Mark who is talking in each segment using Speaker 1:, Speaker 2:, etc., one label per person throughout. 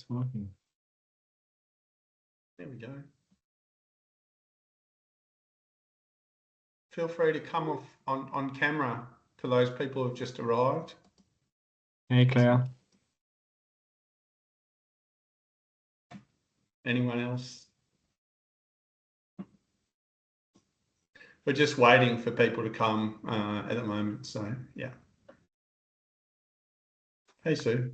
Speaker 1: it's working.
Speaker 2: There we go. Feel free to come off on camera to those people who have just arrived.
Speaker 1: Hey, Claire.
Speaker 2: Anyone else? We're just waiting for people to come at the moment, so yeah. Hey, Sue.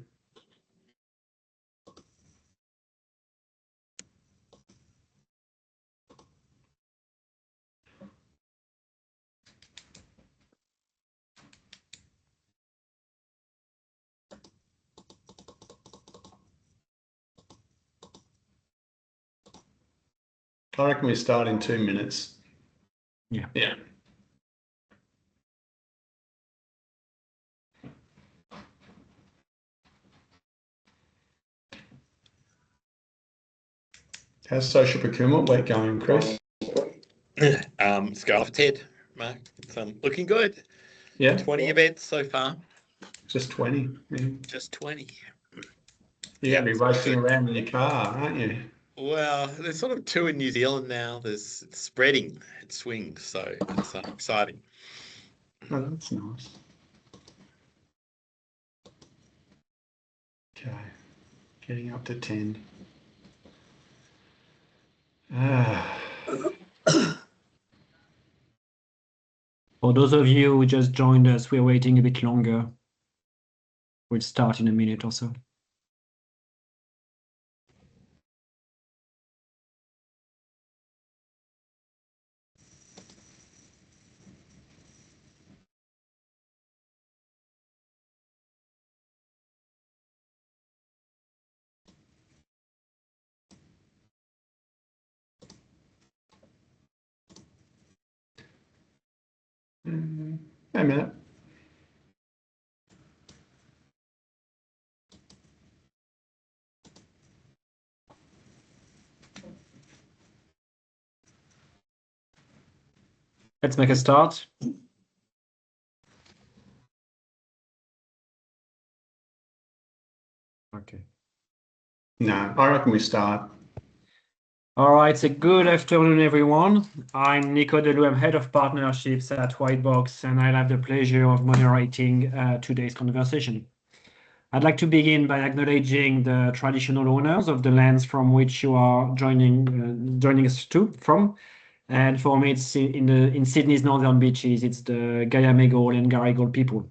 Speaker 2: I reckon we start in 2 minutes.
Speaker 1: Yeah.
Speaker 2: Yeah. How's social procurement week going, Chris?
Speaker 3: It's going off its head, Mark. It's looking good.
Speaker 2: Yeah.
Speaker 3: 20 events so far.
Speaker 2: Just 20. Yeah.
Speaker 3: Just 20.
Speaker 2: You're going to be racing around in your car, aren't you?
Speaker 3: Well, there's sort of 2 in New Zealand now. It's spreading. It swings, so it's exciting.
Speaker 2: Oh, that's nice. Okay, getting up to 10.
Speaker 1: For those of you who just joined us, we're waiting a bit longer. We'll start in a minute or so.
Speaker 2: A minute.
Speaker 1: Let's make a start. Okay.
Speaker 2: No, I reckon we start.
Speaker 1: All right, so good afternoon, everyone. I'm Nico Deloux, I'm Head of Partnerships at Whitebox, and I'll have the pleasure of moderating today's conversation. I'd like to begin by acknowledging the traditional owners of the lands from which you are joining us from. And for me, it's in Sydney's northern beaches, it's the Gayamegol and Garigal people.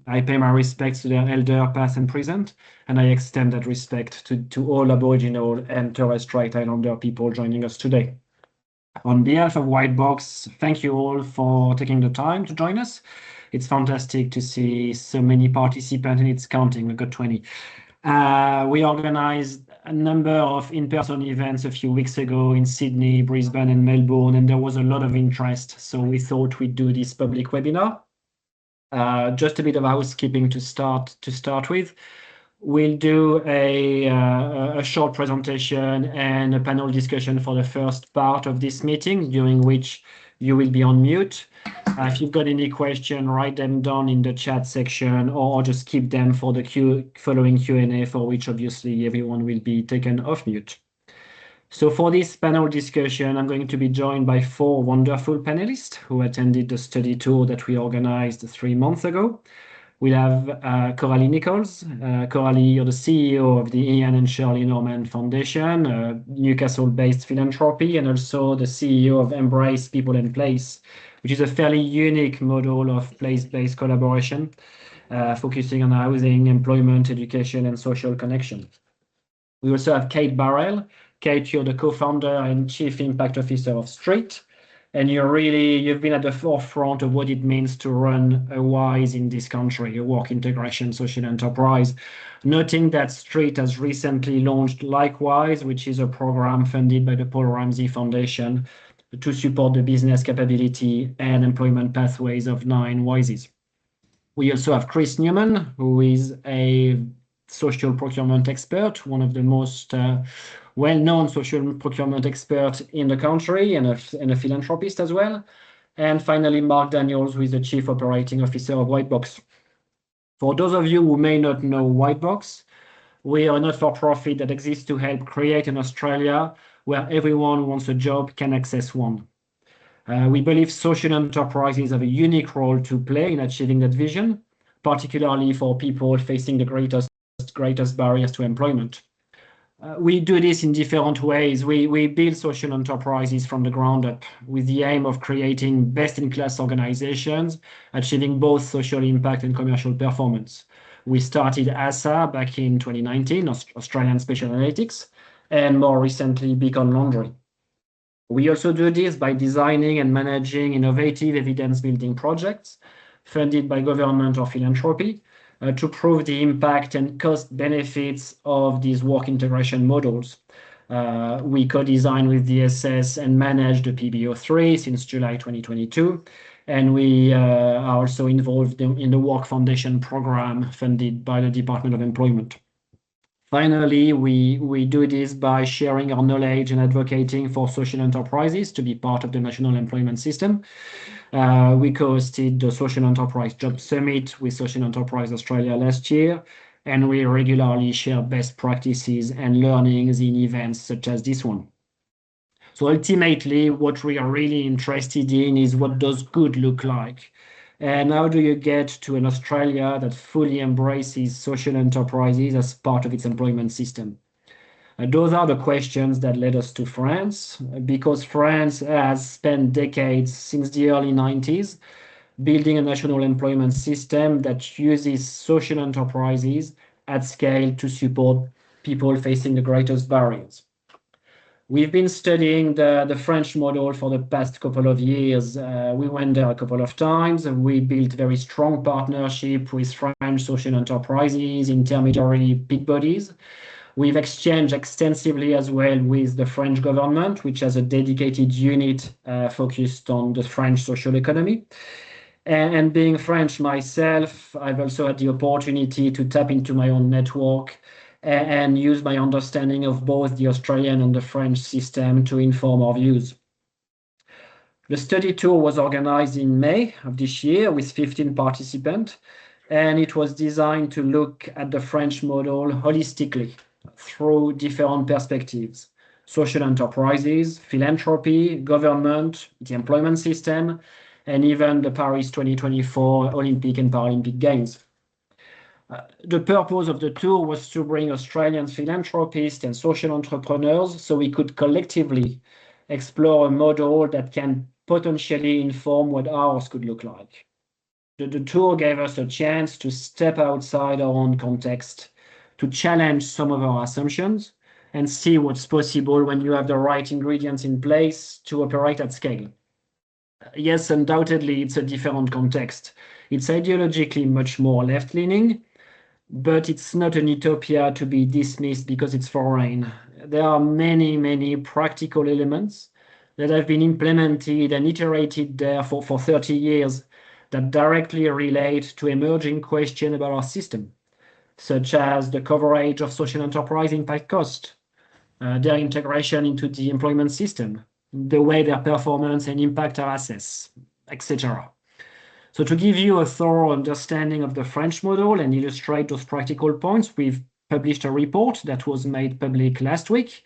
Speaker 1: I pay my respects to their elder, past and present, and I extend that respect to all Aboriginal and Torres Strait Islander people joining us today. On behalf of Whitebox, thank you all for taking the time to join us. It's fantastic to see so many participants, and it's counting. We've got 20. We organized a number of in-person events a few weeks ago in Sydney, Brisbane, and Melbourne, and there was a lot of interest. So we thought we'd do this public webinar. Just a bit of housekeeping to start with. We'll do a short presentation and a panel discussion for the first part of this meeting, during which you will be on mute. If you've got any question, write them down in the chat section, or just keep them for the following Q&A, for which obviously everyone will be taken off mute. So for this panel discussion, I'm going to be joined by 4 wonderful panelists who attended the study tour that we organized 3 months ago. We'll have Coralie Nichols. Coralie, you're the CEO of the Ian and Shirley Norman Foundation, Newcastle-based philanthropy, and also the CEO of Embrace People and Place, which is a fairly unique model of place-based collaboration, focusing on housing, employment, education, and social connection. We also have Kate Barrell. Kate, you're the co-founder and chief impact officer of Street, and you've been at the forefront of what it means to run a WISE in this country, a work integration social enterprise. Noting that Street has recently launched Likewise, which is a program funded by the Paul Ramsey Foundation to support the business capability and employment pathways of 9 WISEs. We also have Chris Newman, who is a social procurement expert, one of the most well-known social procurement experts in the country, and a philanthropist as well. And finally, Mark Daniels, who is the Chief Operating Officer of Whitebox. For those of you who may not know Whitebox, We are a not-for-profit that exists to help create an Australia where everyone who wants a job can access one. We believe social enterprises have a unique role to play in achieving that vision, particularly for people facing the greatest barriers to employment. We do this in different ways. We build social enterprises from the ground up with the aim of creating best-in-class organizations, achieving both social impact and commercial performance. We started ASA back in 2019, Australian Special Analytics, and more recently, Beacon Laundry. We also do this by designing and managing innovative evidence-building projects funded by government or philanthropy to prove the impact and cost benefits of these work integration models. We co-design with DSS and manage the PBO3 since July 2022. And we are also involved in the Work Foundation program funded by the Department of Employment. Finally, we do this by sharing our knowledge and advocating for social enterprises to be part of the national employment system. We co-hosted the Social Enterprise Job Summit with Social Enterprise Australia last year, and we regularly share best practices and learnings in events such as this one. So ultimately, what we are really interested in is what does good look like? And how do you get to an Australia that fully embraces social enterprises as part of its employment system? Those are the questions that led us to France, because France has spent decades since the early 90s building a national employment system that uses social enterprises at scale to support people facing the greatest barriers. We've been studying the French model for the past couple of years. We went there a couple of times and we built very strong partnership with French social enterprises, intermediary peak bodies. We've exchanged extensively as well with the French government, which has a dedicated unit focused on the French social economy. And being French myself, I've also had the opportunity to tap into my own network and use my understanding of both the Australian and the French system to inform our views. The study tour was organized in May of this year with 15 participants, and it was designed to look at the French model holistically through different perspectives: social enterprises, philanthropy, government, the employment system, and even the Paris 2024 Olympic and Paralympic Games. The purpose of the tour was to bring Australian philanthropists and social entrepreneurs so we could collectively explore a model that can potentially inform what ours could look like. The tour gave us a chance to step outside our own context, to challenge some of our assumptions, and see what's possible when you have the right ingredients in place to operate at scale. Yes, undoubtedly, it's a different context. It's ideologically much more left-leaning, but it's not an utopia to be dismissed because it's foreign. There are many, many practical elements that have been implemented and iterated there for 30 years that directly relate to emerging questions about our system, such as the coverage of social enterprise impact cost, their integration into the employment system, the way their performance and impact are assessed, etc. So to give you a thorough understanding of the French model and illustrate those practical points, we've published a report that was made public last week.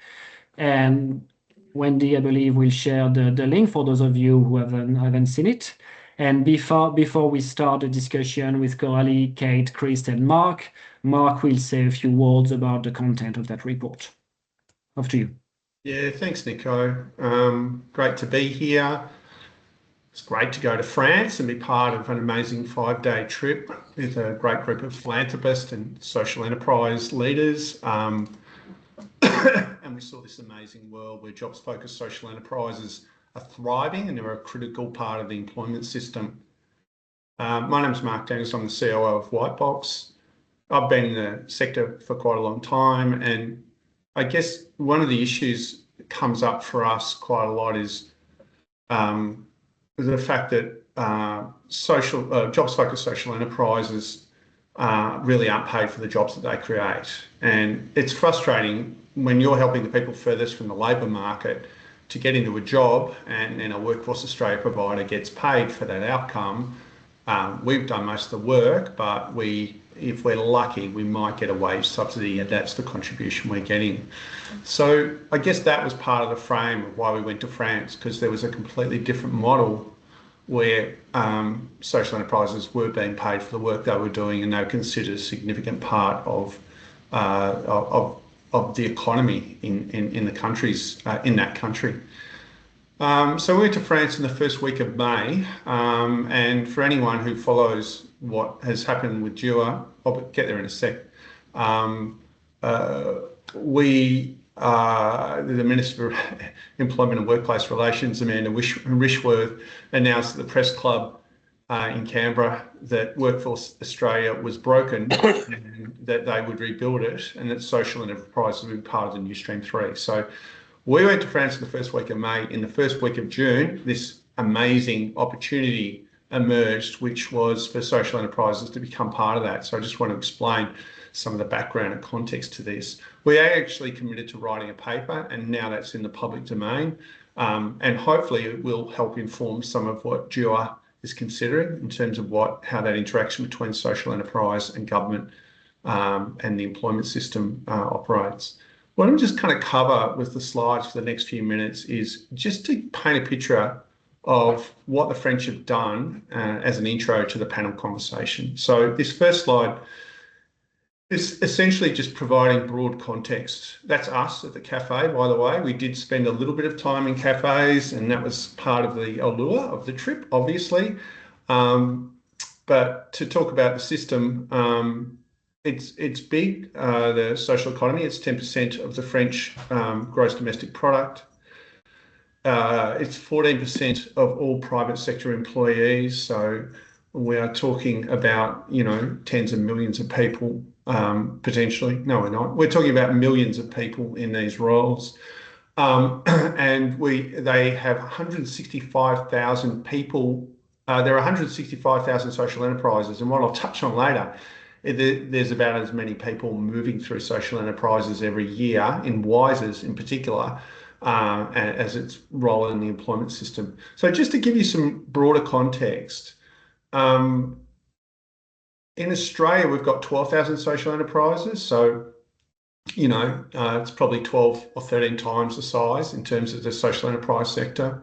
Speaker 1: And Wendy, I believe, will share the link for those of you who haven't seen it. And before we start the discussion with Coralie, Kate, Chris, and Mark will say a few words about the content of that report. Off to you.
Speaker 2: Yeah, thanks, Nico. Great to be here. It's great to go to France and be part of an amazing 5-day trip with a great group of philanthropists and social enterprise leaders. And we saw this amazing world where jobs-focused social enterprises are thriving and they're a critical part of the employment system. My name's Mark Dennis. I'm the COO of Whitebox. I've been in the sector for quite a long time, and I guess one of the issues that comes up for us quite a lot is the fact that jobs-focused social enterprises really aren't paid for the jobs that they create. And it's frustrating when you're helping the people furthest from the labour market to get into a job and a Workforce Australia provider gets paid for that outcome, We've done most of the work, but if we're lucky, we might get a wage subsidy, and that's the contribution we're getting. So I guess that was part of the frame of why we went to France, because there was a completely different model where social enterprises were being paid for the work they were doing, and they were considered a significant part of the economy in the countries in that country. So we went to France in the first week of May, and for anyone who follows what has happened with Deloux, I'll get there in a sec. The Minister for Employment and Workplace Relations, Amanda Rishworth, announced at the Press Club in Canberra that Workforce Australia was broken, and that they would rebuild it, and that social enterprise would be part of the new Stream 3. So we went to France in the first week of May. In the first week of June, this amazing opportunity emerged, which was for social enterprises to become part of that. So I just want to explain some of the background and context to this. We actually committed to writing a paper, and now that's in the public domain, and hopefully it will help inform some of what Deloux is considering in terms of how that interaction between social enterprise and government and the employment system operates. What I'm just kind of cover with the slides for the next few minutes is just to paint a picture of what the French have done as an intro to the panel conversation. So this first slide is essentially just providing broad context. That's us at the cafe, by the way. We did spend a little bit of time in cafes, and that was part of the allure of the trip, obviously. But to talk about the system, it's big, the social economy. It's 10% of the French gross domestic product. It's 14% of all private sector employees. So we are talking about, tens of millions of people potentially. No, we're not. We're talking about millions of people in these roles. And they have 165,000 people. There are 165,000 social enterprises. And what I'll touch on later, there's about as many people moving through social enterprises every year, in WISEs in particular, as its role in the employment system. So just to give you some broader context, in Australia, we've got 12,000 social enterprises. So, it's probably 12 or 13 times the size in terms of the social enterprise sector.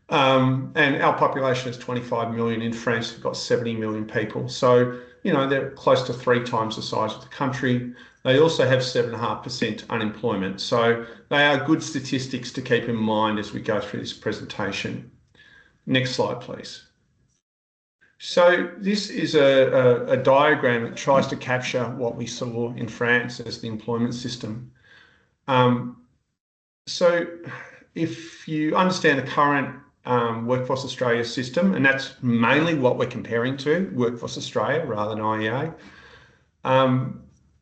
Speaker 2: And our population is 25 million. In France, we've got 70 million people. So, they're close to 3 times the size of the country. They also have 7.5% unemployment. So they are good statistics to keep in mind as we go through this presentation. Next slide, please. So this is a diagram that tries to capture what we saw in France as the employment system. So if you understand the current Workforce Australia system, and that's mainly what we're comparing to, Workforce Australia rather than IEA.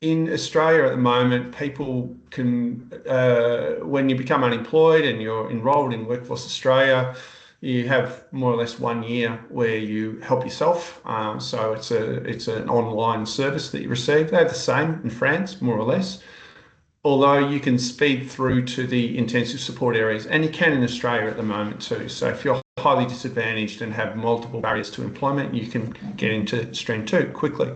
Speaker 2: In Australia at the moment, people can, when you become unemployed and you're enrolled in Workforce Australia, you have more or less 1 year where you help yourself. So it's an online service that you receive. They're the same in France, more or less, although you can speed through to the intensive support areas, and you can in Australia at the moment too. So if you're highly disadvantaged and have multiple barriers to employment, you can get into Stream 2 quickly.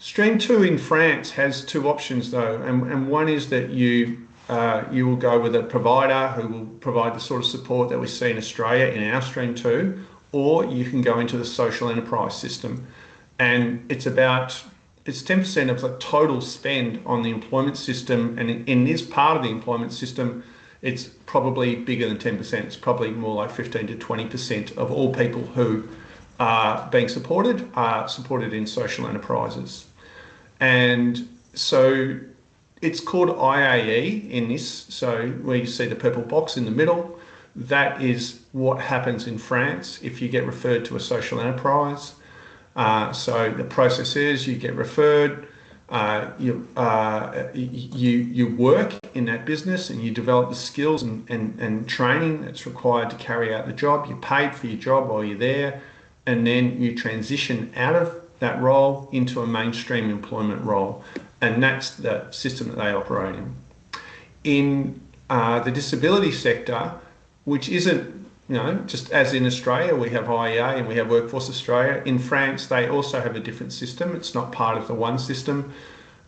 Speaker 2: Stream 2 in France has 2 options though, and one is that you will go with a provider who will provide the sort of support that we see in Australia in our Stream 2, or you can go into the social enterprise system, and it's 10% of the total spend on the employment system, and in this part of the employment system, it's probably bigger than 10%. It's probably more like 15 to 20% of all people who are being supported are supported in social enterprises. And so it's called IAE in this. So where you see the purple box in the middle, that is what happens in France if you get referred to a social enterprise. So the process is you get referred, you work in that business and you develop the skills and training that's required to carry out the job. You're paid for your job while you're there, and then you transition out of that role into a mainstream employment role. And that's the system that they operate in. In the disability sector, which isn't just as in Australia, we have IEA and we have Workforce Australia. In France, they also have a different system. It's not part of the one system.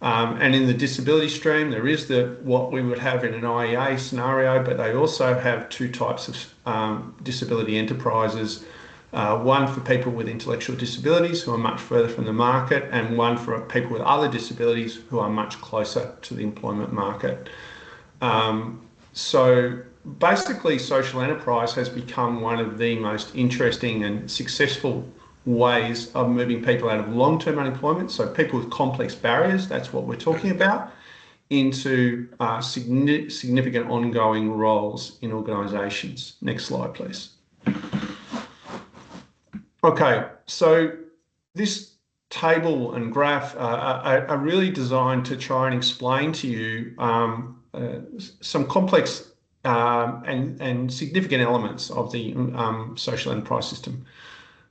Speaker 2: And in the disability stream, there is what we would have in an IEA scenario, but they also have two types of disability enterprises. One for people with intellectual disabilities who are much further from the market, and one for people with other disabilities who are much closer to the employment market. So basically, social enterprise has become one of the most interesting and successful ways of moving people out of long-term unemployment, so people with complex barriers, that's what we're talking about, into significant ongoing roles in organisations. Next slide, please. Okay, so this table and graph are really designed to try and explain to you some complex and significant elements of the social enterprise system.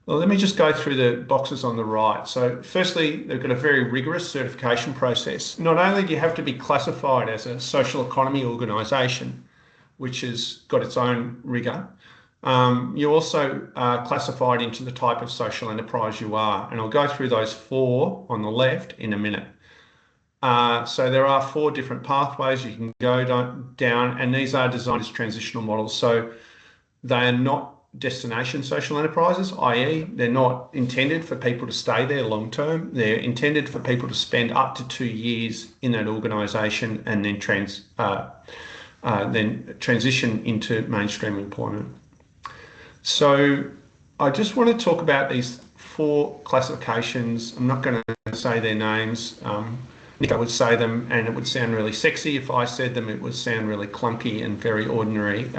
Speaker 2: Well, let me just go through the boxes on the right. So firstly, they've got a very rigorous certification process. Not only do you have to be classified as a social economy organisation, which has got its own rigour, you also are classified into the type of social enterprise you are. And I'll go through those 4 on the left in a minute. So there are 4 different pathways you can go down, and these are designed as transitional models. So they are not destination social enterprises, i.e. they're not intended for people to stay there long term. They're intended for people to spend up to 2 years in that organisation and then transition into mainstream employment. So I just want to talk about these 4 classifications. I'm not going to say their names. Nico would say them, and it would sound really sexy. If I said them, it would sound really clunky and very ordinary.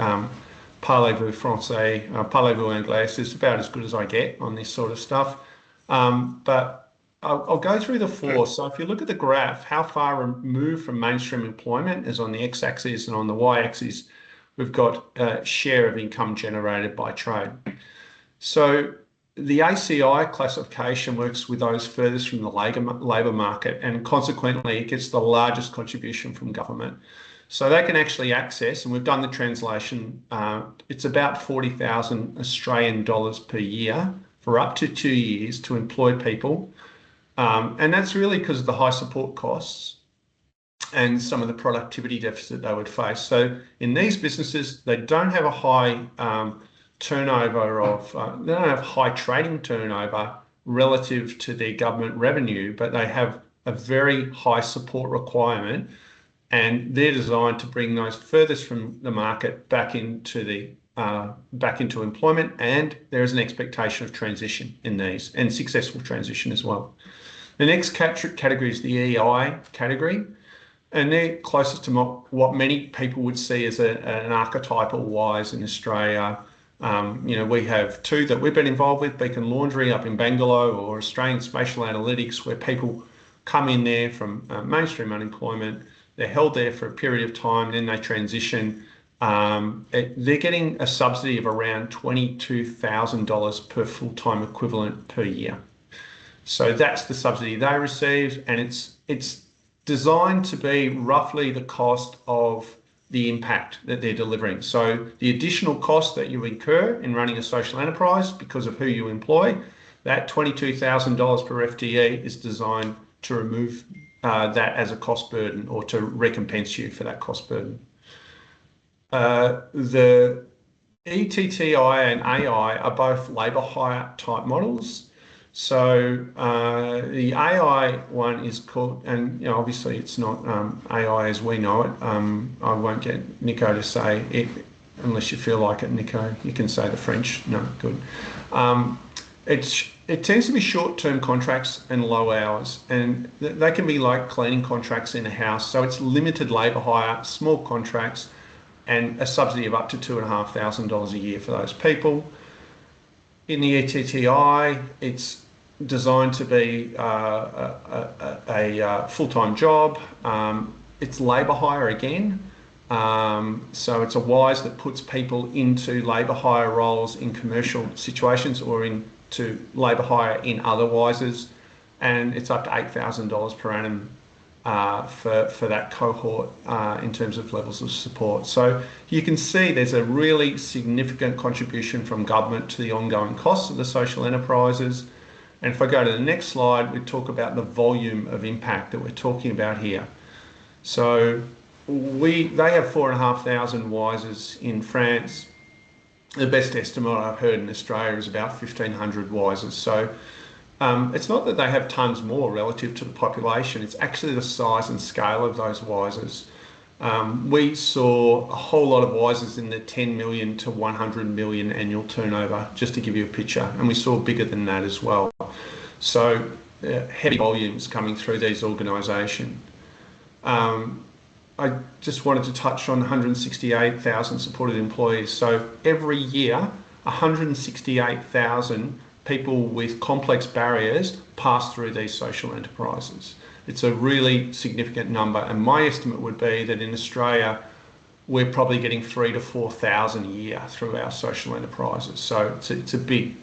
Speaker 2: Parlez-vous français, parlez-vous anglais is about as good as I get on this sort of stuff. But I'll go through the 4. So if you look at the graph, how far removed from mainstream employment is on the x-axis, and on the y-axis, we've got a share of income generated by trade. So the ACI classification works with those furthest from the labour market, and consequently it gets the largest contribution from government. So they can actually access, and we've done the translation, it's about 40,000 Australian dollars per year for up to 2 years to employ people. And that's really because of the high support costs and some of the productivity deficit they would face. So in these businesses, they don't have a high turnover they don't have high trading turnover relative to their government revenue, but they have a very high support requirement, and they're designed to bring those furthest from the market back into employment, and there is an expectation of transition in these, and successful transition as well. The next category is the EI category, and they're closest to what many people would see as an archetypal wise in Australia. We have 2 that we've been involved with, Beacon Laundry up in Bangalore, or Australian Spatial Analytics, where people come in there from mainstream unemployment. They're held there for a period of time, then they transition. They're getting a subsidy of around $22,000 per full-time equivalent per year. So that's the subsidy they receive, and it's designed to be roughly the cost of the impact that they're delivering. So the additional cost that you incur in running a social enterprise because of who you employ, that $22,000 per FTE is designed to remove that as a cost burden, or to recompense you for that cost burden. The ETTI and AI are both labour hire type models. So the AI one is called, and obviously it's not AI as we know it. I won't get Nico to say it unless you feel like it, Nico. You can say the French. No, good. It tends to be short-term contracts and low hours, and they can be like cleaning contracts in a house. So it's limited labour hire, small contracts, and a subsidy of up to $2,500 a year for those people. In the ETTI, it's designed to be a full-time job. It's labour hire again. So it's a WISE that puts people into labour hire roles in commercial situations, or into labour hire in other WISEs, and it's up to $8,000 per annum for that cohort in terms of levels of support. So you can see there's a really significant contribution from government to the ongoing costs of the social enterprises. And if I go to the next slide, we talk about the volume of impact that we're talking about here. So they have 4,500 WISEs in France. The best estimate I've heard in Australia is about 1,500 WISEs. So it's not that they have tons more relative to the population, it's actually the size and scale of those WISEs. We saw a whole lot of WISEs in the 10 million to 100 million annual turnover, just to give you a picture, and we saw bigger than that as well. So heavy volumes coming through these organisations. I just wanted to touch on 168,000 supported employees. So every year, 168,000 people with complex barriers pass through these social enterprises. It's a really significant number, and my estimate would be that in Australia, we're probably getting 3,000 to 4,000 a year through our social enterprises. So it's a big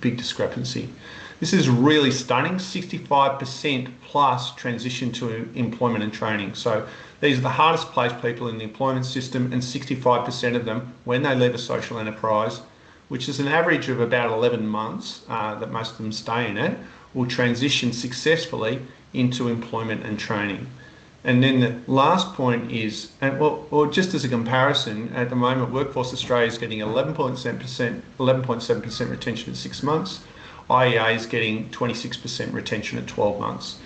Speaker 2: discrepancy. This is really stunning. 65% plus transition to employment and training. So these are the hardest placed people in the employment system, and 65% of them, when they leave a social enterprise, which is an average of about 11 months that most of them stay in it, will transition successfully into employment and training. And then the last point is, well, just as a comparison, at the moment, Workforce Australia is getting 11.7% retention at 6 months. IEA is getting 26% retention at 12 months.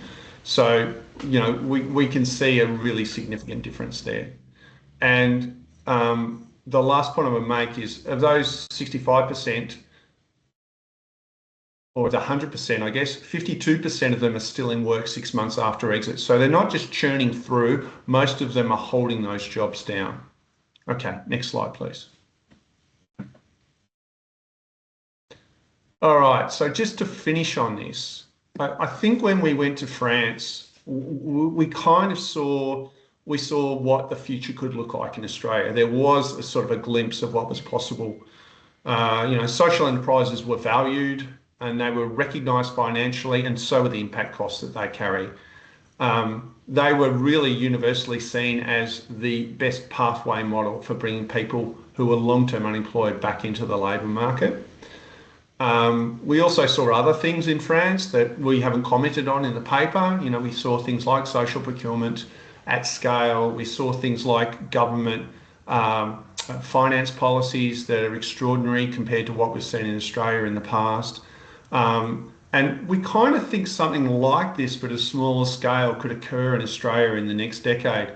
Speaker 2: So, you know, we can see a really significant difference there. And the last point I would make is, of those 65%, or the 100%, I guess, 52% of them are still in work 6 months after exit. So they're not just churning through, most of them are holding those jobs down. Okay, next slide, please. All right, so just to finish on this, I think when we went to France, we kind of saw what the future could look like in Australia. There was a sort of a glimpse of what was possible. You know, social enterprises were valued and they were recognised financially, and so were the impact costs that they carry. They were really universally seen as the best pathway model for bringing people who were long-term unemployed back into the labour market. We also saw other things in France that we haven't commented on in the paper. You know, we saw things like social procurement at scale. We saw things like government finance policies that are extraordinary compared to what we've seen in Australia in the past. And we kind of think something like this, but at a smaller scale, could occur in Australia in the next decade.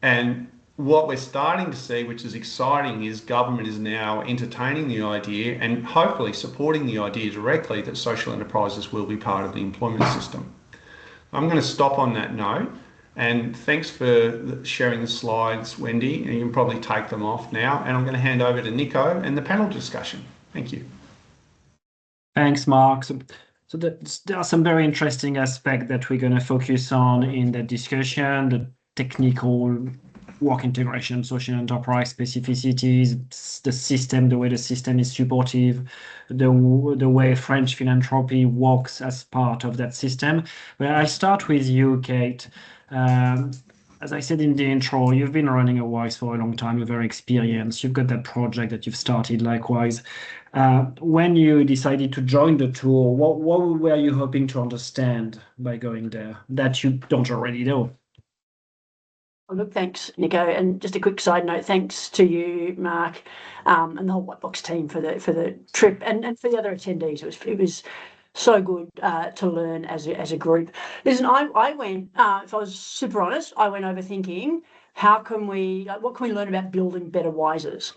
Speaker 2: And what we're starting to see, which is exciting, is government is now entertaining the idea and hopefully supporting the idea directly that social enterprises will be part of the employment system. I'm going to stop on that note, and thanks for sharing the slides, Wendy, and you can probably take them off now, and I'm going to hand over to Nico and the panel discussion. Thank you.
Speaker 1: Thanks, Mark. So there are some very interesting aspects that we're going to focus on in the discussion, the technical work integration, social enterprise specificities, the system, the way the system is supportive, the way French philanthropy works as part of that system. But I start with you, Kate. As I said in the intro, you've been running a WISE for a long time, you're very experienced, you've got that project that you've started likewise. When you decided to join the tour, what were you hoping to understand by going there that you don't already know?
Speaker 4: Well, look, thanks, Nico. And just a quick side note, thanks to you, Mark, and the whole White Box team for the trip and for the other attendees. It was so good to learn as a group. Listen, I went, if I was super honest, I went over thinking, what can we learn about building better WISEs?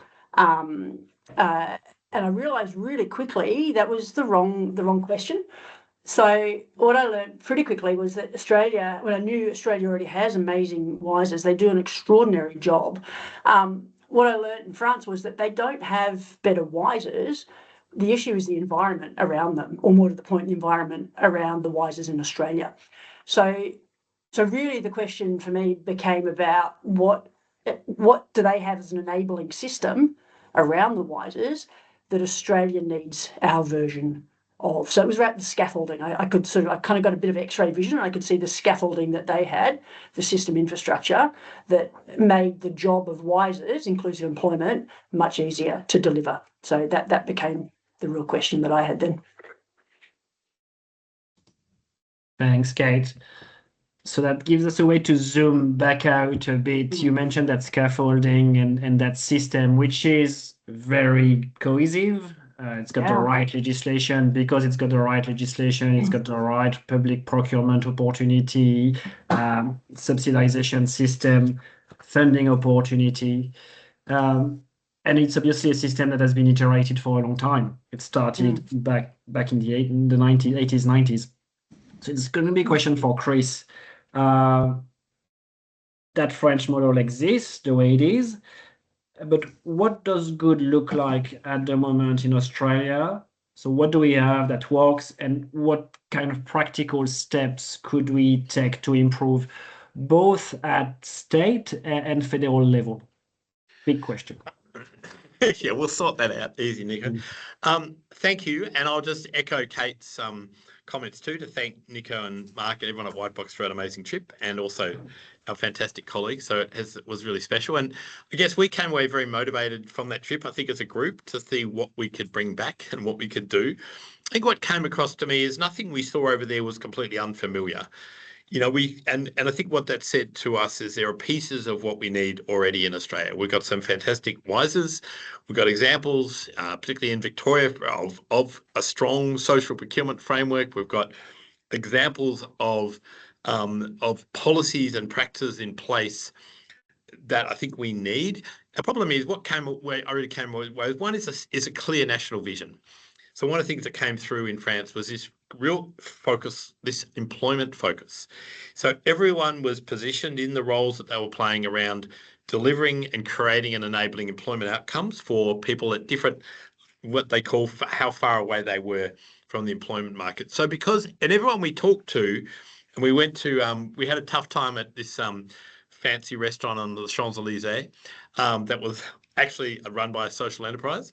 Speaker 4: And I realised really quickly that was the wrong question. So what I learned pretty quickly was that Australia, when I knew Australia already has amazing WISEs, they do an extraordinary job. What I learned in France was that they don't have better WISEs. The issue is the environment around them, or more to the point, the environment around the WISEs in Australia. So really the question for me became about what do they have as an enabling system around the WISEs that Australia needs our version so it was about the scaffolding. I kind of got a bit of X-ray vision, and I could see the scaffolding that they had, the system infrastructure that made the job of WISE's, inclusive employment, much easier to deliver. So that became the real question that I had then.
Speaker 1: Thanks, Kate. So that gives us a way to zoom back out a bit. You mentioned that scaffolding and that system, which is very cohesive. It's got the right legislation. Because it's got the right legislation, it's got the right public procurement opportunity, subsidization system, funding opportunity. And it's obviously a system that has been iterated for a long time. It started back in the 80s, 90s. So it's going to be a question for Chris. That French model exists the way it is, but what does good look like at the moment in Australia? So what do we have that works, and what kind of practical steps could we take to improve both at state and federal level? Big question.
Speaker 3: Yeah, we'll sort that out. Easy, Nico. Thank you. And I'll just echo Kate's comments too, to thank Nico and Mark and everyone at Whitebox for an amazing trip, and also our fantastic colleagues. So it was really special. And I guess we came away very motivated from that trip, I think, as a group, to see what we could bring back and what we could do. I think what came across to me is nothing we saw over there was completely unfamiliar. You know, and I think what that said to us is there are pieces of what we need already in Australia. We've got some fantastic WISEs. We've got examples, particularly in Victoria, of a strong social procurement framework. We've got examples of policies and practices in place that I think we need. The problem is what I really came away with, one is a clear national vision. So one of the things that came through in France was this real focus, this employment focus. So everyone was positioned in the roles that they were playing around delivering and creating and enabling employment outcomes for people at different, what they call how far away they were from the employment market. So and everyone we talked to, and we went to, we had a tough time at this fancy restaurant on the Champs-Elysees that was actually run by a social enterprise,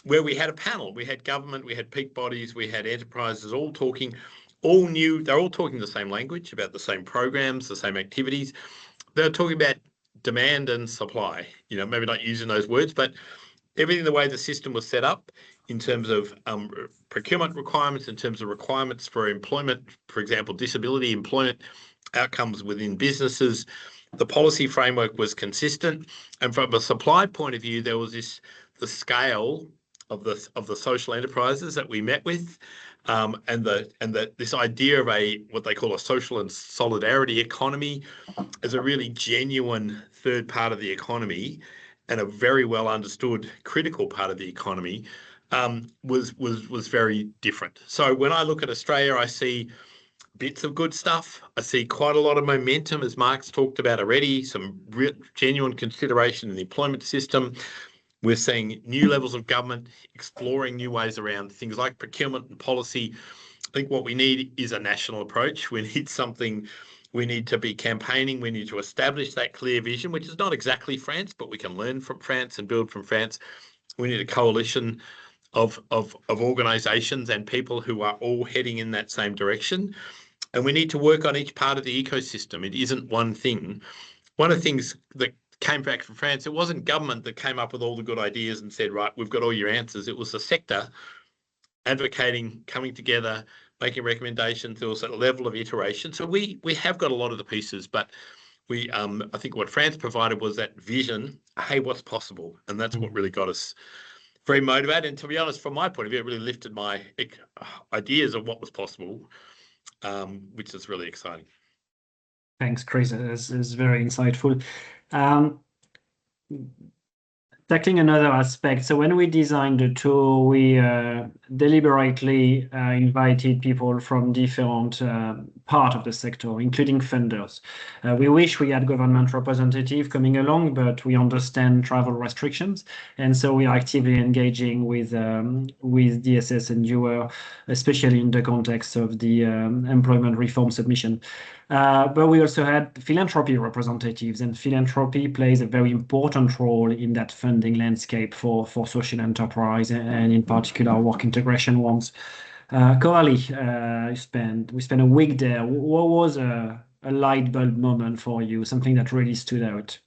Speaker 3: where we had a panel. We had government, we had peak bodies, we had enterprises all talking, they're all talking the same language about the same programs, the same activities. They're talking about demand and supply, maybe not using those words, but everything, the way the system was set up in terms of procurement requirements, in terms of requirements for employment, for example, disability employment outcomes within businesses, the policy framework was consistent. And from a supply point of view, there was the scale of the social enterprises that we met with, and this idea of what they call a social and solidarity economy as a really genuine third part of the economy, and a very well understood critical part of the economy, was very different. So when I look at Australia, I see bits of good stuff. I see quite a lot of momentum, as Mark's talked about already, some real genuine consideration in the employment system. We're seeing new levels of government exploring new ways around things like procurement and policy. I think what we need is a national approach. We need to be campaigning. We need to establish that clear vision, which is not exactly France, but we can learn from France and build from France. We need a coalition of organisations and people who are all heading in that same direction. And we need to work on each part of the ecosystem. It isn't one thing. One of the things that came back from France, it wasn't government that came up with all the good ideas and said, right, we've got all your answers. It was the sector advocating, coming together, making recommendations. There was a level of iteration. So we have got a lot of the pieces, but I think what France provided was that vision, hey, what's possible? And that's what really got us very motivated. And to be honest, from my point of view, it really lifted my ideas of what was possible, which is really exciting.
Speaker 1: Thanks, Chris. It's very insightful. Tackling another aspect. So when we designed the tool, we deliberately invited people from different part of the sector, including funders. We wish we had government representative coming along, but we understand travel restrictions, and so we are actively engaging with DSS and UR, especially in the context of the employment reform submission. But we also had philanthropy representatives, and philanthropy plays a very important role in that funding landscape for social enterprise, and in particular work integration ones. Coralie, we spent a week there. What was a light bulb moment for you? Something that really stood out?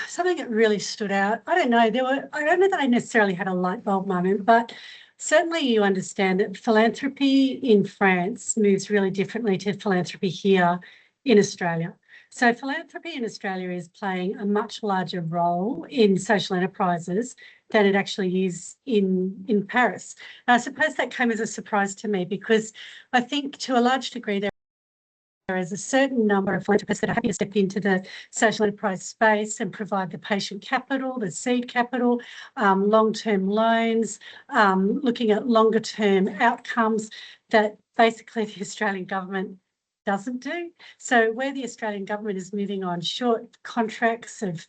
Speaker 5: Something that really stood out. I don't know. I don't know that I necessarily had a light bulb moment, but certainly you understand that philanthropy in France moves really differently to philanthropy here in Australia. So philanthropy in Australia is playing a much larger role in social enterprises than it actually is in Paris. I suppose that came as a surprise to me because I think to a large degree there is a certain number of philanthropists that are happy to step into the social enterprise space and provide the patient capital, the seed capital, long-term loans, looking at longer-term outcomes that basically the Australian government doesn't do. So where the Australian government is moving on short contracts of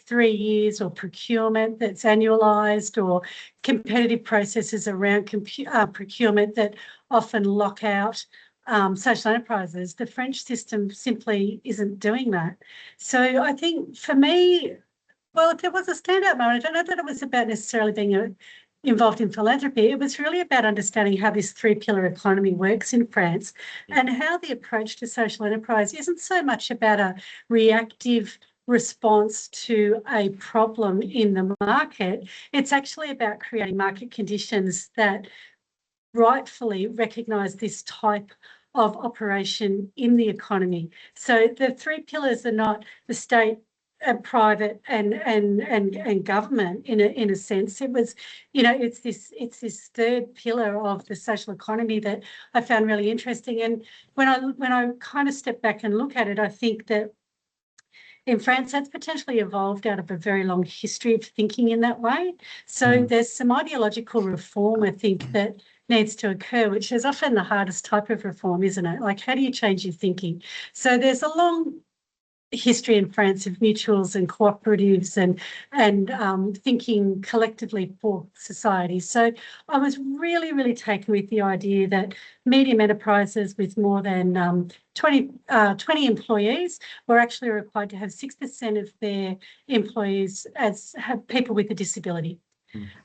Speaker 5: 3 years or procurement that's annualised or competitive processes around procurement that often lock out social enterprises, the French system simply isn't doing that. So I think for me, well, if there was a standout moment, I don't know that it was about necessarily being involved in philanthropy. It was really about understanding how this three-pillar economy works in France and how the approach to social enterprise isn't so much about a reactive response to a problem in the market. It's actually about creating market conditions that rightfully recognise this type of operation in the economy. So the three pillars are not the state, private and government in a sense. It was, it's this third pillar of the social economy that I found really interesting. And when I kind of step back and look at it, I think that in France, that's potentially evolved out of a very long history of thinking in that way. So there's some ideological reform, I think, that needs to occur, which is often the hardest type of reform, isn't it? Like, how do you change your thinking? So there's a long history in France of mutuals and cooperatives and thinking collectively for society. So I was really, really taken with the idea that medium enterprises with more than 20 employees were actually required to have 6% of their employees have people with a disability.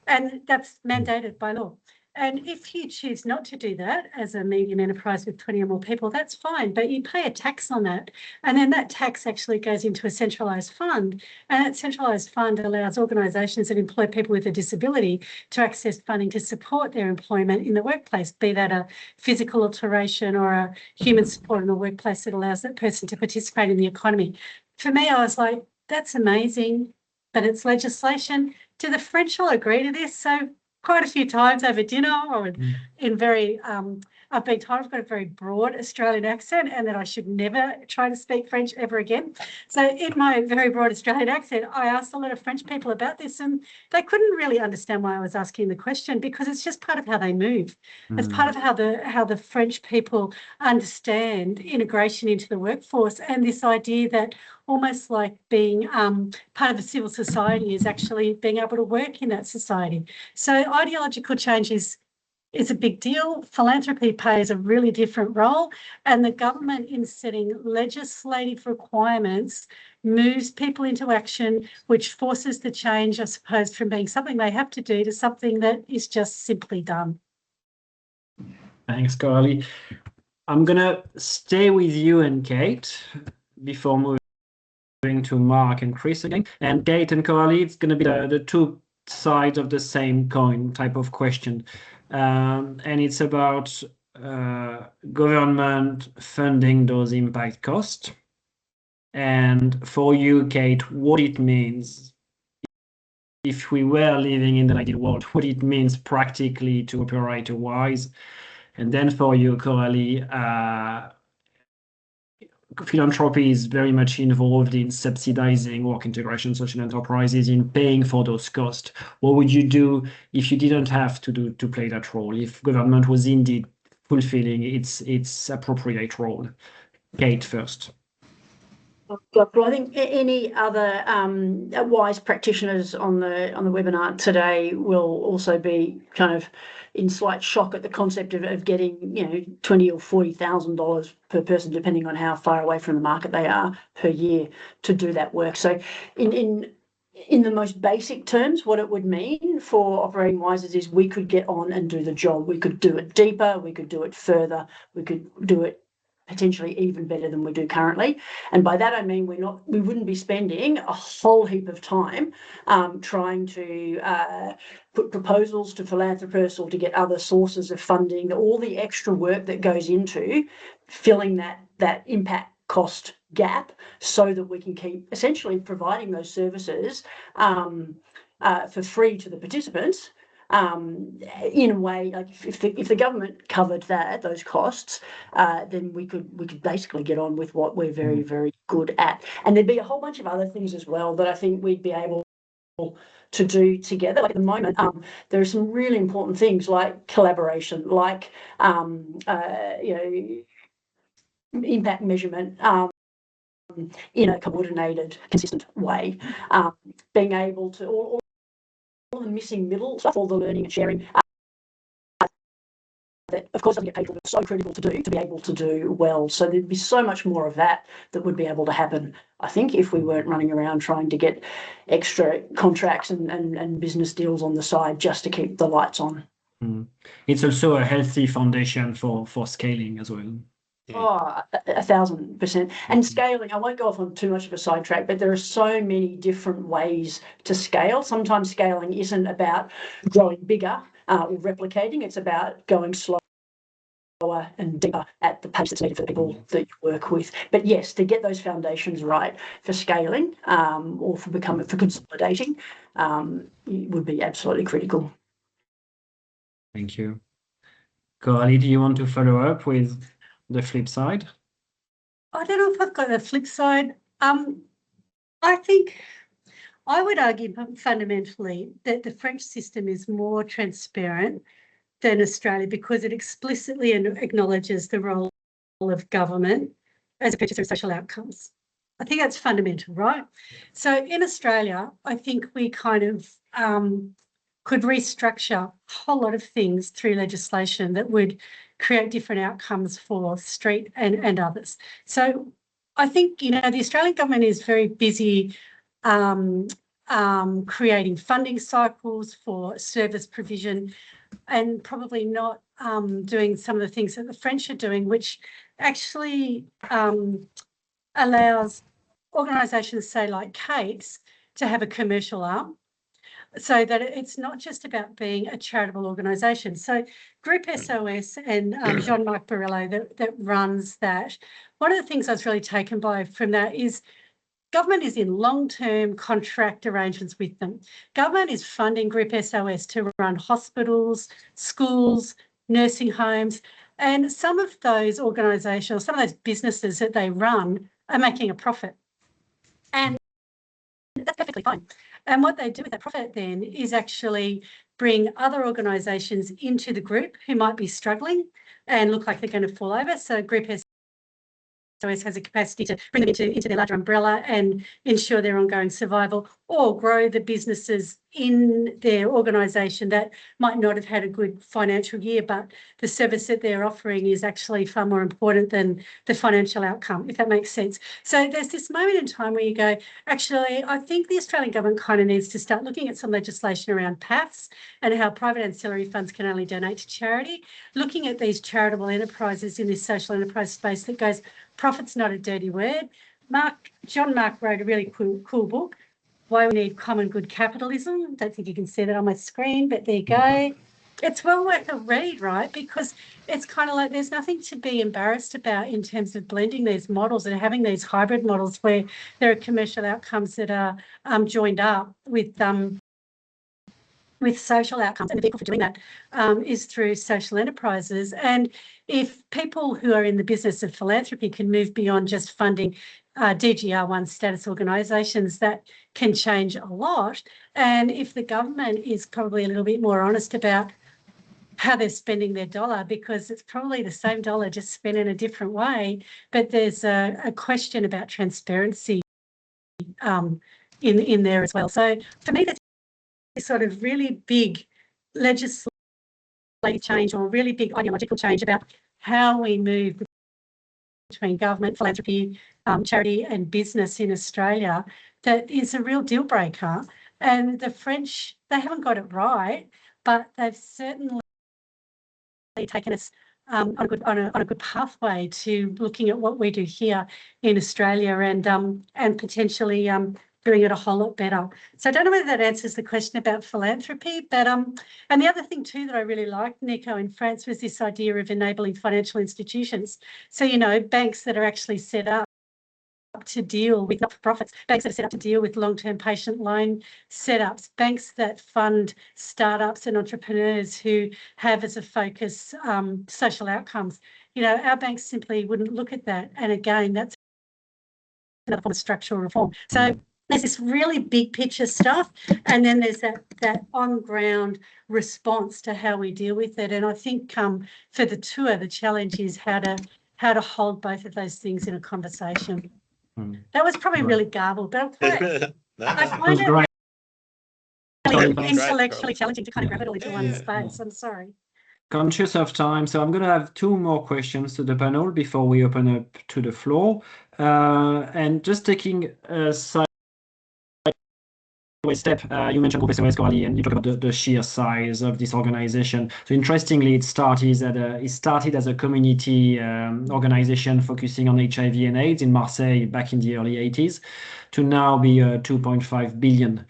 Speaker 5: And that's mandated by law. And if you choose not to do that as a medium enterprise with 20 or more people, that's fine, but you pay a tax on that. And then that tax actually goes into a centralised fund. And that centralised fund allows organisations that employ people with a disability to access funding to support their employment in the workplace, be that a physical alteration or a human support in the workplace that allows that person to participate in the economy. For me, I was like, that's amazing, but it's legislation. Do the French all agree to this? So quite a few times over dinner or in very, I've been told I've got a very broad Australian accent and that I should never try to speak French ever again. So in my very broad Australian accent, I asked a lot of French people about this and they couldn't really understand why I was asking the question because it's just part of how they move. It's part of how the French people understand integration into the workforce and this idea that almost like being part of a civil society is actually being able to work in that society. So ideological change is a big deal. Philanthropy plays a really different role, and the government in setting legislative requirements moves people into action, which forces the change, I suppose, from being something they have to do to something that is just simply done.
Speaker 1: Thanks, Coralie. I'm going to stay with you and Kate before moving to Mark and Chris again. And Kate and Coralie, it's going to be the two sides of the same coin type of question. And it's about government funding those impact costs. And for you, Kate, what it means if we were living in the ideal world, what it means practically to operator-wise. And then for you, Coralie, philanthropy is very much involved in subsidizing work integration social enterprises, in paying for those costs. What would you do if you didn't have to play that role, if government was indeed fulfilling its appropriate role? Kate first.
Speaker 4: Well, I think any other wise practitioners on the webinar today will also be kind of in slight shock at the concept of getting $20,000 or $40,000 per person, depending on how far away from the market they are per year, to do that work. So in in the most basic terms, what it would mean for operating WISEs is we could get on and do the job. We could do it deeper, we could do it further, we could do it potentially even better than we do currently. And by that I mean we wouldn't be spending a whole heap of time trying to put proposals to philanthropists or to get other sources of funding, all the extra work that goes into filling that impact cost gap so that we can keep essentially providing those services for free to the participants. In a way, like if the government covered those costs, then we could basically get on with what we're very, very good at. And there'd be a whole bunch of other things as well that I think we'd be able to do together. Like at the moment, there are some really important things like collaboration, like impact measurement in a coordinated, consistent way. Being able to all the missing middle stuff, all the learning and sharing. That of course doesn't get paid for, but so critical to be able to do well. So there'd be so much more of that would be able to happen, I think, if we weren't running around trying to get extra contracts and business deals on the side just to keep the lights on.
Speaker 1: It's also a healthy foundation for scaling as well.
Speaker 4: Oh, 1,000%. And scaling, I won't go off on too much of a sidetrack, but there are so many different ways to scale. Sometimes scaling isn't about growing bigger or replicating, it's about going slower and deeper at the pace that's needed for the people that you work with. But yes, to get those foundations right for scaling or for consolidating would be absolutely critical.
Speaker 1: Thank you. Coralie, do you want to follow up with the flip side?
Speaker 5: I don't know if I've got the flip side. I think I would argue fundamentally that the French system is more transparent than Australia because it explicitly acknowledges the role of government as a purchaser of social outcomes. I think that's fundamental, right? So in Australia, I think we kind of could restructure a whole lot of things through legislation that would create different outcomes for street and others. So I think, the Australian government is very busy creating funding cycles for service provision and probably not doing some of the things that the French are doing, which actually allows organisations, say like Kate's, to have a commercial arm, so that it's not just about being a charitable organisation. So Group SOS and Jean-Marc Borrello that runs that, one of the things I was really taken by from that is government is in long-term contract arrangements with them. Government is funding Group SOS to run hospitals, schools, nursing homes, and some of those organisations, some of those businesses that they run are making a profit. And that's perfectly fine. And what they do with that profit then is actually bring other organisations into the group who might be struggling and look like they're going to fall over. So Group SOS has a capacity to bring them into their larger umbrella and ensure their ongoing survival, or grow the businesses in their organisation that might not have had a good financial year, but the service that they're offering is actually far more important than the financial outcome, if that makes sense. So there's this moment in time where you go, actually, I think the Australian government kind of needs to start looking at some legislation around PAFs and how private ancillary funds can only donate to charity, looking at these charitable enterprises in this social enterprise space that goes, profit's not a dirty word. Jean-Marc wrote a really cool book, Why We Need Common Good Capitalism. I don't think you can see that on my screen, but there you go. It's well worth a read, right? Because it's kind of like there's nothing to be embarrassed about in terms of blending these models and having these hybrid models where there are commercial outcomes that are joined up with social outcomes, and the vehicle for doing that is through social enterprises. And if people who are in the business of philanthropy can move beyond just funding DGR1 status organisations, that can change a lot. And if the government is probably a little bit more honest about how they're spending their dollar, because it's probably the same dollar just spent in a different way, but there's a question about transparency in there as well. So for me, that's this sort of really big legislative change or really big ideological change about how we move between government, philanthropy, charity and business in Australia that is a real deal breaker. And the French, they haven't got it right, but they've certainly taken us on a good pathway to looking at what we do here in Australia and potentially doing it a whole lot better. So I don't know whether that answers the question about philanthropy, but and the other thing too that I really liked, Nico, in France was this idea of enabling financial institutions. So, you know, banks that are actually set up to deal with not-for-profits, banks that are set up to deal with long-term patient loan setups, banks that fund startups and entrepreneurs who have as a focus social outcomes. You know, our banks simply wouldn't look at that. And again, that's another form of structural reform. So there's this really big picture stuff, and then there's that on-ground response to how we deal with it. And I think for the tour, the challenge is how to hold both of those things in a conversation. That was probably really garbled, but I find it really intellectually challenging to kind of grab it all into one space. I'm sorry.
Speaker 1: Conscious of time, so I'm going to have two more questions to the panel before we open up to the floor. And just taking a side step, you mentioned Professor Escorali, and you talk about the sheer size of this organization. So interestingly, it started as a community organization focusing on HIV and AIDS in Marseille back in the early 80s, to now be a 2.5 billion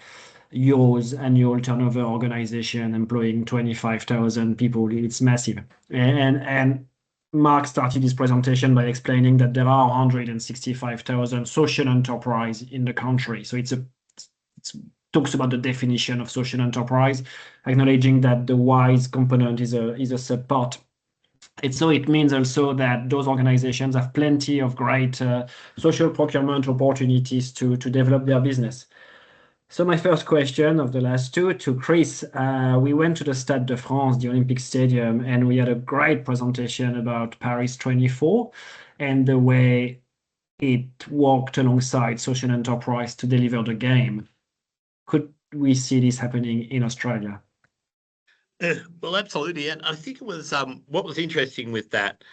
Speaker 1: euros annual turnover organization employing 25,000 people. It's massive. And Mark started his presentation by explaining that there are 165,000 social enterprise in the country. So it talks about the definition of social enterprise, acknowledging that the WISE component is a subpart. So it means also that those organizations have plenty of great social procurement opportunities to develop their business. So my first question of the last two to Chris, we went to the Stade de France, the Olympic Stadium, and we had a great presentation about Paris 24 and the way it worked alongside social enterprise to deliver the game. Could we see this happening in Australia?
Speaker 3: Well, absolutely. And I think it was what was interesting with that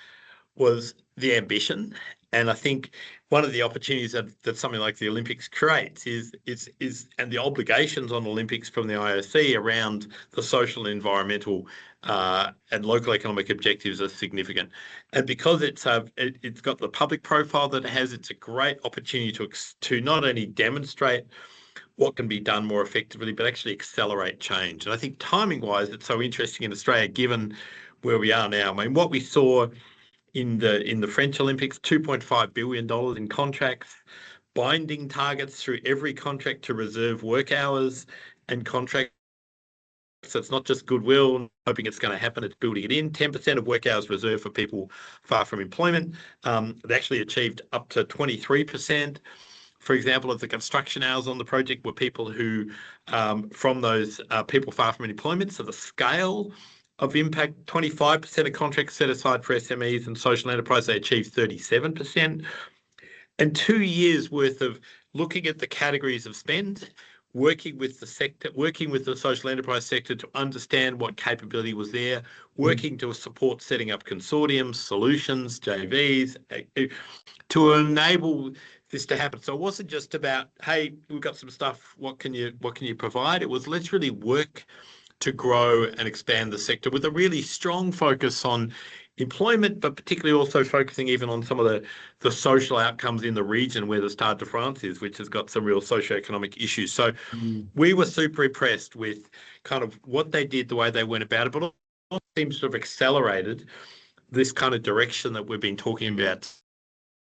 Speaker 3: was the ambition. And I think one of the opportunities that something like the Olympics creates is and the obligations on Olympics from the IOC around the social, environmental, and local economic objectives are significant. And because it's got the public profile that it has, it's a great opportunity to not only demonstrate what can be done more effectively, but actually accelerate change. And I think timing-wise, it's so interesting in Australia, given where we are now. I mean, what we saw in the French Olympics, $2.5 billion in contracts, binding targets through every contract to reserve work hours and contracts. So it's not just goodwill, hoping it's going to happen, it's building it in. 10% of work hours reserved for people far from employment. They actually achieved up to 23%. For example, of the construction hours on the project were people who, from those people far from employment. So the scale of impact, 25% of contracts set aside for SMEs and social enterprise, they achieved 37%. And 2 years worth of looking at the categories of spend, working with the sector, working with the social enterprise sector to understand what capability was there, working to support setting up consortiums, solutions, JVs, to enable this to happen. So it wasn't just about, hey, we've got some stuff, what can you provide? It was, let's really work to grow and expand the sector with a really strong focus on employment, but particularly also focusing even on some of the social outcomes in the region where the Stade de France is, which has got some real socioeconomic issues. So we were super impressed with kind of what they did, the way they went about it, but also seems to have accelerated this kind of direction that we've been talking about.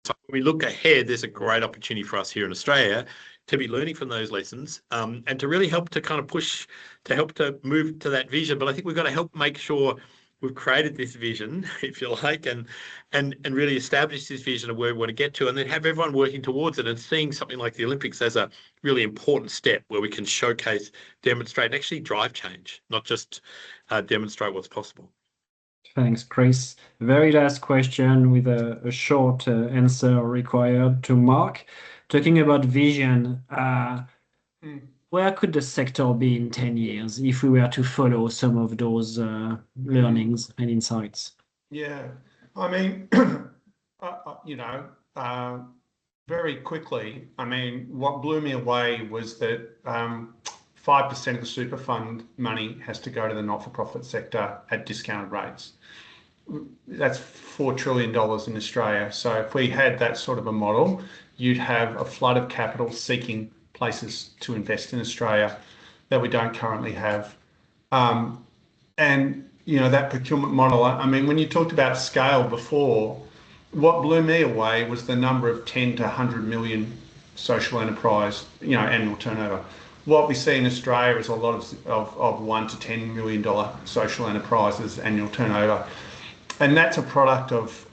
Speaker 3: So when we look ahead, there's a great opportunity for us here in Australia to be learning from those lessons, and to really help to kind of push, to help to move to that vision. But I think we've got to help make sure we've created this vision, if you like, and really establish this vision of where we want to get to, and then have everyone working towards it and seeing something like the Olympics as a really important step where we can showcase, demonstrate, and actually drive change, not just demonstrate what's possible.
Speaker 1: Thanks, Chris. Very last question with a short answer required to Mark. Talking about vision, where could the sector be in 10 years if we were to follow some of those learnings and insights?
Speaker 2: Yeah, I mean, you know, very quickly, I mean, what blew me away was that 5% of the super fund money has to go to the not-for-profit sector at discounted rates. That's $4 trillion in Australia. So if we had that sort of a model, you'd have a flood of capital seeking places to invest in Australia that we don't currently have. And, you know, that procurement model, I mean, when you talked about scale before, what blew me away was the number of 10 to 100 million social enterprise, you know, annual turnover. What we see in Australia is a lot of $1 to $10 million social enterprises annual turnover. And that's a product of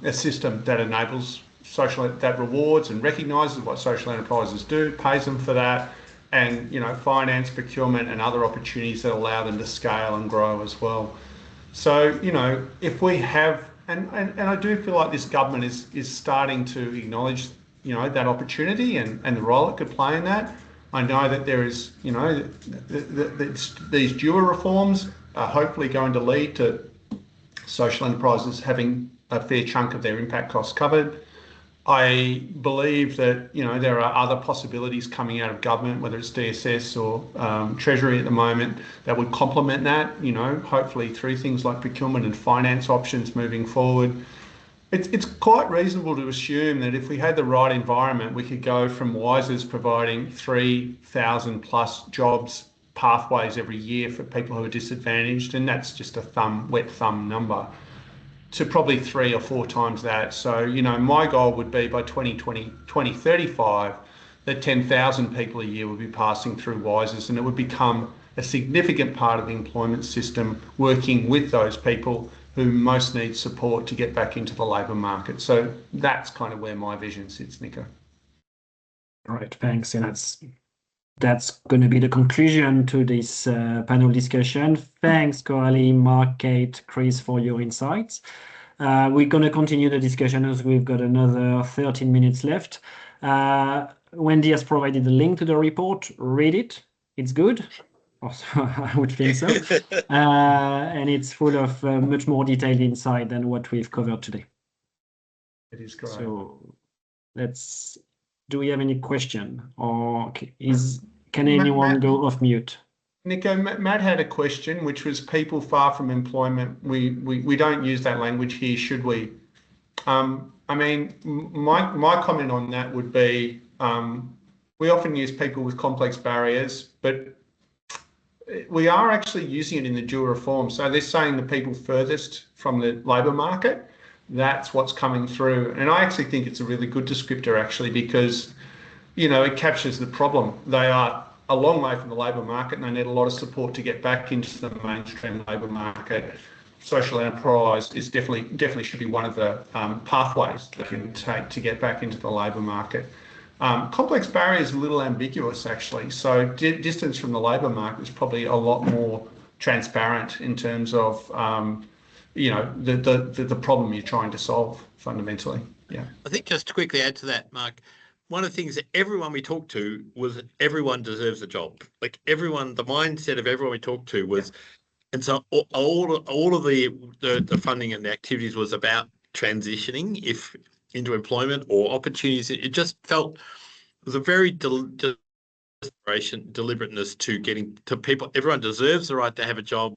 Speaker 2: a system that enables that rewards and recognises what social enterprises do, pays them for that, and, you know, finance, procurement and other opportunities that allow them to scale and grow as well. So, you know, if we have, and I do feel like this government is starting to acknowledge, you know, that opportunity and the role it could play in that. I know that there is, you know, these dual reforms are hopefully going to lead to social enterprises having a fair chunk of their impact costs covered. I believe that, you know, there are other possibilities coming out of government, whether it's DSS or Treasury at the moment, that would complement that, you know, hopefully through things like procurement and finance options moving forward. It's quite reasonable to assume that if we had the right environment, we could go from WISERS providing 3,000 plus jobs pathways every year for people who are disadvantaged, and that's just a wet thumb number, to probably 3 or 4 times that. So, you know, my goal would be by 2035 that 10,000 people a year would be passing through WISERS, and it would become a significant part of the employment system, working with those people who most need support to get back into the labour market. So that's kind of where my vision sits, Nico.
Speaker 1: All right, thanks. And that's going to be the conclusion to this panel discussion. Thanks, Coralie, Mark, Kate, Chris, for your insights. We're going to continue the discussion as we've got another 13 minutes left. Wendy has provided a link to the report. Read it. It's good. Also, I would think so. And it's full of much more detailed insight than what we've covered today.
Speaker 2: It is great.
Speaker 1: So do we have any question, or can anyone go off mute?
Speaker 2: Nico, Matt had a question, which was people far from employment. We don't use that language here, should we? I mean, my comment on that would be, we often use people with complex barriers, but we are actually using it in the dual reform. So they're saying the people furthest from the labour market, that's what's coming through. And I actually think it's a really good descriptor, actually, because, you know, it captures the problem. They are a long way from the labour market and they need a lot of support to get back into the mainstream labour market. Social enterprise is definitely should be one of the pathways that you can take to get back into the labour market. Complex barriers are a little ambiguous, actually. So distance from the labour market is probably a lot more transparent in terms of, you know, the problem you're trying to solve fundamentally. Yeah.
Speaker 3: I think just to quickly add to that, Mark, one of the things that everyone we talked to was everyone deserves a job. Like everyone, the mindset of everyone we talked to was, and so all of the funding and the activities was about transitioning into employment or opportunities. It just felt, it was a very deliberateness to getting to people. Everyone deserves the right to have a job.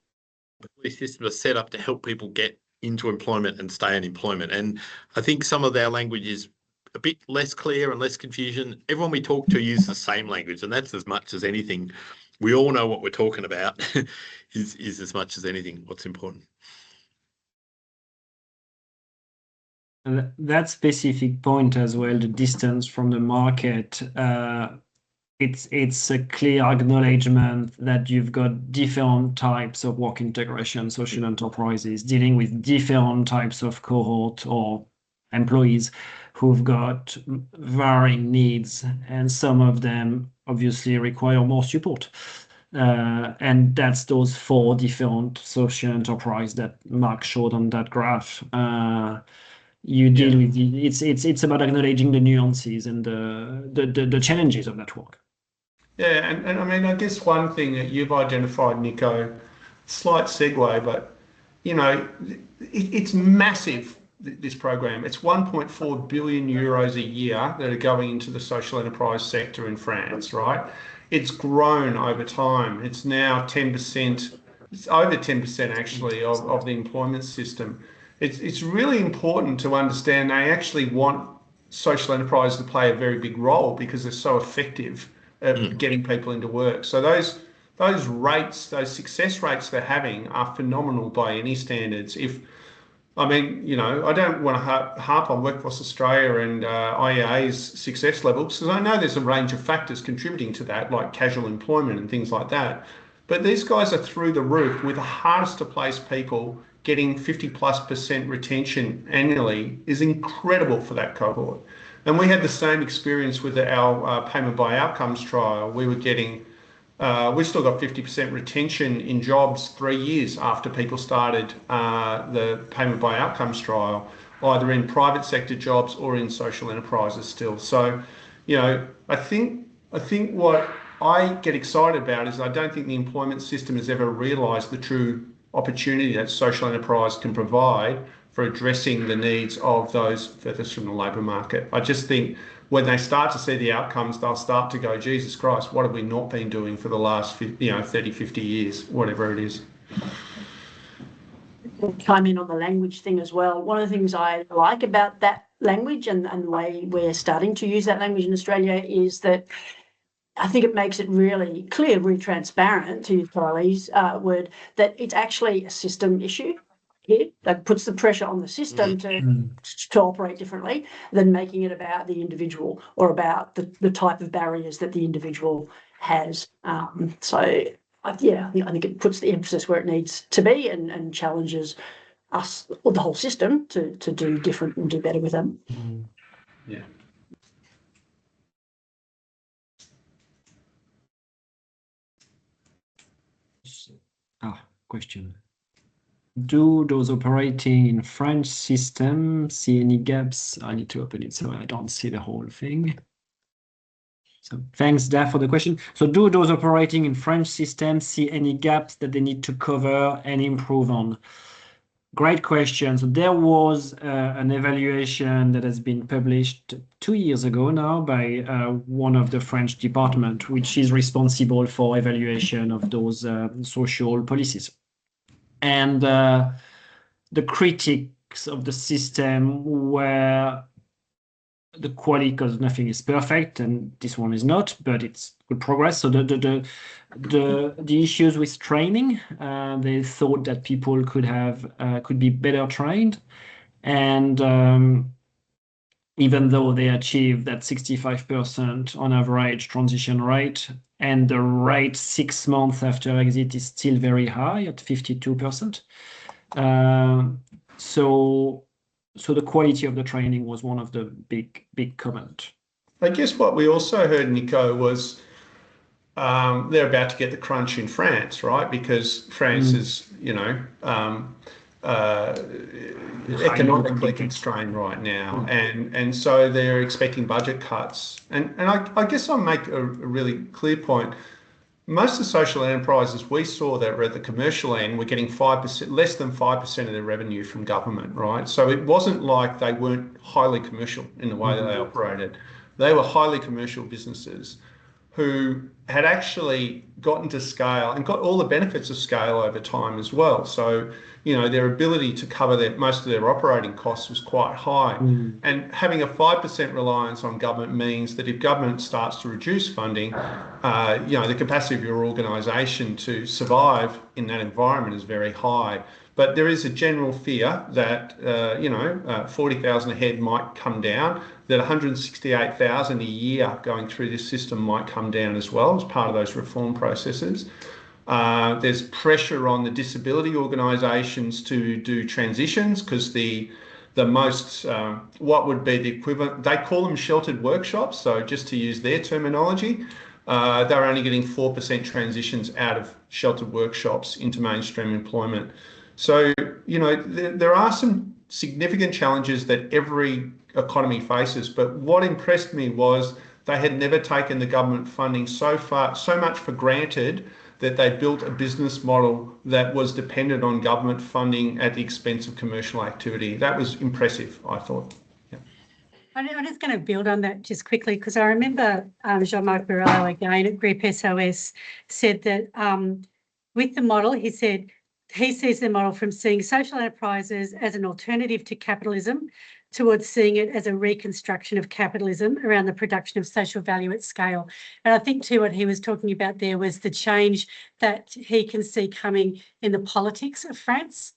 Speaker 3: These systems are set up to help people get into employment and stay in employment. And I think some of our language is a bit less clear and less confusion. Everyone we talk to uses the same language, and that's as much as anything. We all know what we're talking about is as much as anything what's important.
Speaker 1: And that specific point as well, the distance from the market, it's a clear acknowledgement that you've got different types of work integration, social enterprises dealing with different types of cohort or employees who've got varying needs, and some of them obviously require more support. And that's those 4 different social enterprise that Mark showed on that graph. You deal with it's about acknowledging the nuances and the challenges of that work.
Speaker 2: Yeah, and I mean, I guess one thing that you've identified, Nico, slight segue, but, you know, it's massive this program. It's 1.4 billion euros a year that are going into the social enterprise sector in France, right? It's grown over time. It's now 10%, it's over 10% actually of the employment system. It's really important to understand they actually want social enterprise to play a very big role because they're so effective at getting people into work. So those rates, those success rates they're having are phenomenal by any standards. I don't want to harp on Workforce Australia and IEA's success levels because I know there's a range of factors contributing to that, like casual employment and things like that. But these guys are through the roof with the hardest to place people. Getting 50+% retention annually is incredible for that cohort. And we had the same experience with our payment by outcomes trial. We were getting, we still got 50% retention in jobs 3 years after people started the payment by outcomes trial, either in private sector jobs or in social enterprises still. So, I think what I get excited about is I don't think the employment system has ever realised the true opportunity that social enterprise can provide for addressing the needs of those furthest from the labour market. I just think when they start to see the outcomes, they'll start to go, Jesus Christ, what have we not been doing for the last 30, 50 years, whatever it is.
Speaker 4: Chime in on the language thing as well. One of the things I like about that language and the way we're starting to use that language in Australia is that I think it makes it really clear, really transparent, to use Kylie's word, that it's actually a system issue here that puts the pressure on the system to operate differently than making it about the individual or about the type of barriers that the individual has. I think it puts the emphasis where it needs to be and challenges us or the whole system to do different and do better with them.
Speaker 2: Yeah.
Speaker 1: Question. Do those operating in French system see any gaps? I need to open it so I don't see the whole thing. So thanks, Daph, for the question. So do those operating in French systems see any gaps that they need to cover and improve on? Great question. So there was an evaluation that has been published 2 years ago now by one of the French department, which is responsible for evaluation of those social policies. And the critics of the system were the quality, because nothing is perfect, and this one is not, but it's good progress. So the issues with training, they thought that people could be better trained, and even though they achieved that 65% on average transition rate, and the rate 6 months after exit is still very high at 52%. So the quality of the training was one of the big comment.
Speaker 2: I guess what we also heard, Nico, was they're about to get the crunch in France, right? Because France is, economically constrained right now, and so they're expecting budget cuts. And I guess I'll make a really clear point. Most of the social enterprises we saw that were at the commercial end were getting less than 5% of their revenue from government, right? So it wasn't like they weren't highly commercial in the way that they operated. They were highly commercial businesses who had actually gotten to scale and got all the benefits of scale over time as well. So, their ability to cover most of their operating costs was quite high. And having a 5% reliance on government means that if government starts to reduce funding, the capacity of your organisation to survive in that environment is very high. But there is a general fear that, 40,000 a head might come down, that 168,000 a year going through this system might come down as well as part of those reform processes. There's pressure on the disability organisations to do transitions because the most, what would be the equivalent, they call them sheltered workshops. So just to use their terminology, they're only getting 4% transitions out of sheltered workshops into mainstream employment. So, there are some significant challenges that every economy faces. But what impressed me was they had never taken the government funding so much for granted that they built a business model that was dependent on government funding at the expense of commercial activity. That was impressive, I thought.
Speaker 5: I'm just going to build on that just quickly, because I remember Jean-Marc Borrello again at Group SOS said that with the model, he said he sees the model from seeing social enterprises as an alternative to capitalism towards seeing it as a reconstruction of capitalism around the production of social value at scale. And I think too what he was talking about there was the change that he can see coming in the politics of France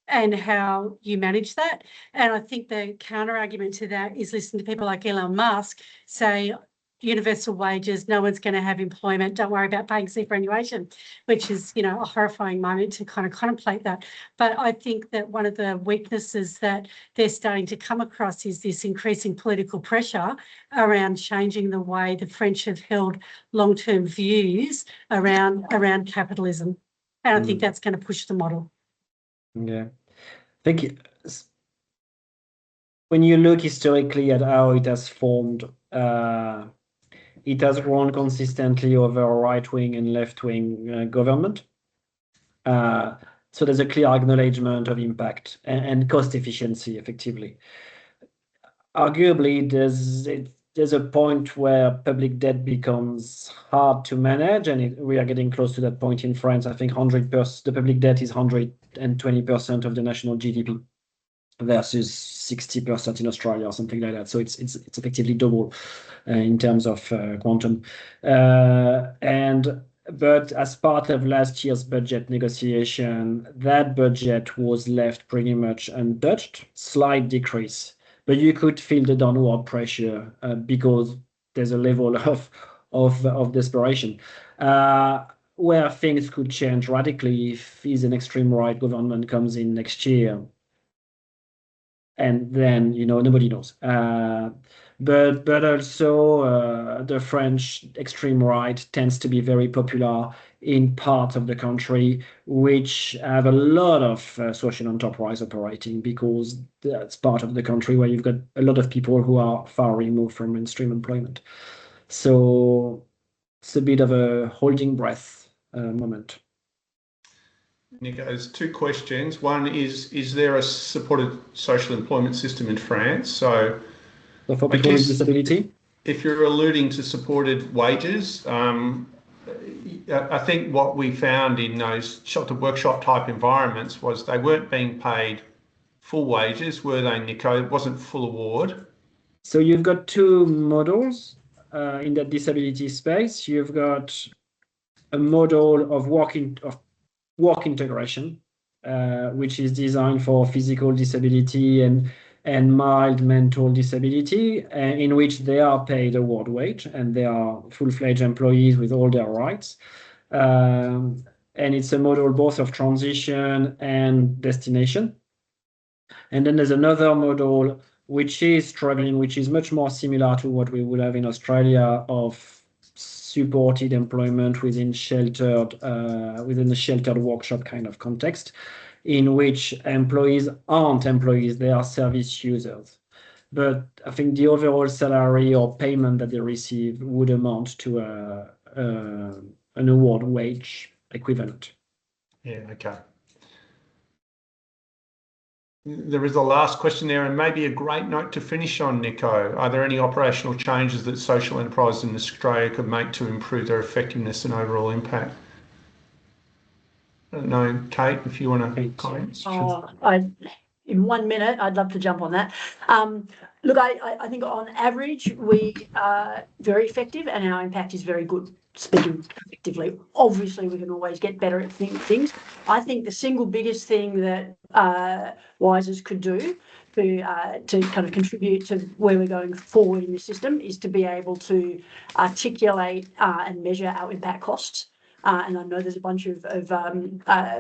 Speaker 5: and how you manage that. And I think the counter argument to that is listen to people like Elon Musk say universal wages, no one's going to have employment, don't worry about paying superannuation, which is, you know, a horrifying moment to kind of contemplate that. But I think that one of the weaknesses that they're starting to come across is this increasing political pressure around changing the way the French have held long-term views around capitalism. And I think that's going to push the model.
Speaker 1: Yeah. I think when you look historically at how it has formed, it has grown consistently over right-wing and left-wing government. So there's a clear acknowledgement of impact and cost efficiency, effectively. Arguably, there's a point where public debt becomes hard to manage, and we are getting close to that point in France. I think 100%, the public debt is 120% of the national GDP versus 60% in Australia or something like that. So it's effectively double in terms of quantum. But as part of last year's budget negotiation, that budget was left pretty much untouched, slight decrease. But you could feel the downward pressure because there's a level of desperation. Where things could change radically if an extreme right government comes in next year. And then, you know, nobody knows. But also the French extreme right tends to be very popular in parts of the country which have a lot of social enterprise operating, because that's part of the country where you've got a lot of people who are far removed from mainstream employment. So it's a bit of a holding breath moment.
Speaker 2: Nico, there's two questions. One is there a supported social employment system in France? So
Speaker 1: for people with disability?
Speaker 2: If you're alluding to supported wages, I think what we found in those sheltered workshop type environments was they weren't being paid full wages, were they, Nico? It wasn't full award.
Speaker 1: So you've got two models in that disability space. You've got a model of work integration, which is designed for physical disability and mild mental disability, in which they are paid award wage and they are full-fledged employees with all their rights. And it's a model both of transition and destination. And then there's another model which is struggling, which is much more similar to what we would have in Australia, of supported employment within the sheltered workshop kind of context, in which employees aren't employees, they are service users. But I think the overall salary or payment that they receive would amount to an award wage equivalent.
Speaker 2: Yeah, okay. There is a last question there, and maybe a great note to finish on, Nico. Are there any operational changes that social enterprises in Australia could make to improve their effectiveness and overall impact? I don't know, Kate, if you want to comment.
Speaker 4: In 1 minute, I'd love to jump on that. Look, I think on average, we are very effective and our impact is very good, speaking effectively. Obviously, we can always get better at things. I think the single biggest thing that WISErs could do to kind of contribute to where we're going forward in the system is to be able to articulate and measure our impact costs. And I know there's a bunch of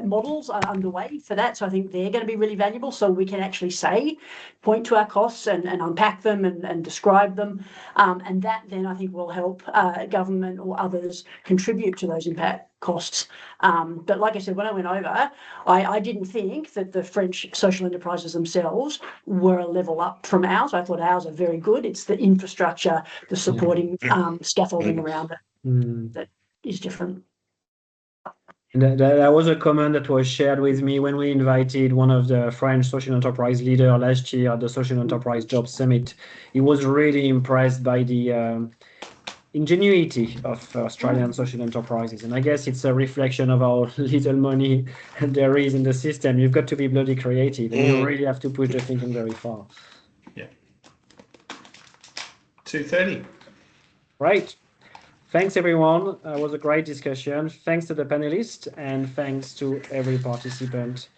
Speaker 4: models underway for that. So I think they're going to be really valuable. So we can actually point to our costs and unpack them and describe them. And that then I think will help government or others contribute to those impact costs. But like I said, when I went over, I didn't think that the French social enterprises themselves were a level up from ours. I thought ours are very good. It's the infrastructure, the supporting scaffolding around it that is different.
Speaker 1: There was a comment that was shared with me when we invited one of the French social enterprise leaders last year at the Social Enterprise Job Summit. He was really impressed by the ingenuity of Australian social enterprises. And I guess it's a reflection of how little money there is in the system. You've got to be bloody creative, and you really have to push the thinking very far.
Speaker 2: Yeah. 2:30.
Speaker 1: Right. Thanks, everyone. It was a great discussion. Thanks to the panelists and thanks to every participant.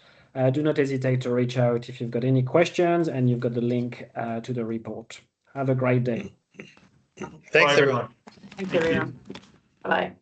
Speaker 1: Do not hesitate to reach out if you've got any questions, and you've got the link to the report. Have a great day.
Speaker 3: Thanks, everyone.
Speaker 4: Thank you, everyone. Bye.